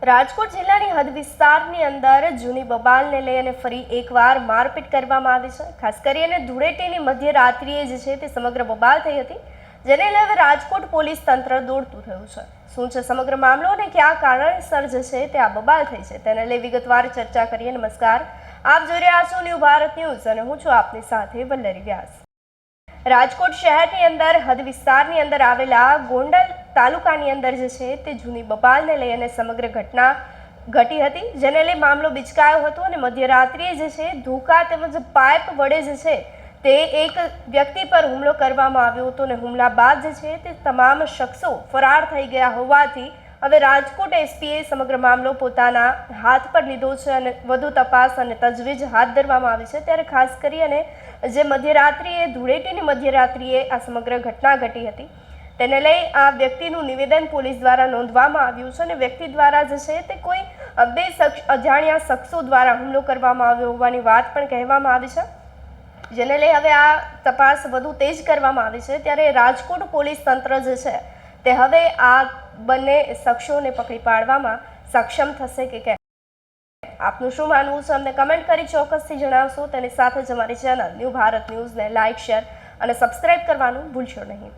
રાજકોટ જિલ્લાની હદ વિસ્તારની અંદર જૂની બબાલને લઈને ફરી એકવાર મારપીટ કરવામાં આવી છે। ખાસ કરીને ધૂળેટીની મધ્યરાત્રિએ જે છે તે સમગ્ર બબાલ થઈ હતી, જેને લઈ હવે રાજકોટ પોલીસ તંત્ર દોડતું થયું છે। શું છે સમગ્ર મામલો અને કયા કારણસર જે છે તે આ બબાલ થઈ છે તેને લઈ વિગતવાર ચર્ચા કરીએ। નમસ્કાર, આપ જોઈ રહ્યા છો ન્યૂ ભારત ન્યૂઝ અને હું છું આપની સાથે વલ્લરી વ્યાસ। રાજકોટ શહેરની અંદર હદ વિસ્તારની અંદર આવેલા ગોંડલ તાલુકાની અંદર જે છે તે જૂની બબાલને લઈને સમગ્ર ઘટના ઘટી હતી, જેને લઈ મામલો બિચકાયો હતો અને મધ્યરાત્રિએ જે છે ધોકા તેમજ પાઇપ વડે જે છે તે એક વ્યક્તિ પર હુમલો કરવામાં આવ્યો હતો અને હુમલા બાદ જે છે તે તમામ શખ્સો ફરાર થઈ ગયા હોવાથી હવે રાજકોટ એસપીએ સમગ્ર મામલો પોતાના હાથ પર લીધો છે અને વધુ તપાસ અને તજવીજ હાથ ધરવામાં આવી છે। ત્યારે ખાસ કરીને જે મધ્યરાત્રિએ ધૂળેટીની મધ્યરાત્રિએ આ સમગ્ર ઘટના ઘટી હતી તેને લઈ આ વ્યક્તિનું નિવેદન પોલીસ દ્વારા નોંધવામાં આવ્યું છે અને વ્યક્તિ દ્વારા જે છે તે કોઈ બે અજાણ્યા શખ્સો દ્વારા હુમલો કરવામાં આવ્યો હોવાની વાત પણ કહેવામાં આવી છે, જેને લઈ હવે આ તપાસ વધુ તેજ કરવામાં આવી છે। ત્યારે રાજકોટ પોલીસ તંત્ર જે છે તે હવે આ બંને શખ્સોને પકડી પાડવામાં સક્ષમ થશે કે કેમ, આપનું શું માનવું છે અમને કમેન્ટ કરી ચોક્કસથી જણાવશો। તેની સાથે જ અમારી ચેનલ ન્યૂ ભારત ન્યૂઝને લાઇક, શેર અને સબસ્ક્રાઇબ કરવાનું ભૂલશો નહીં।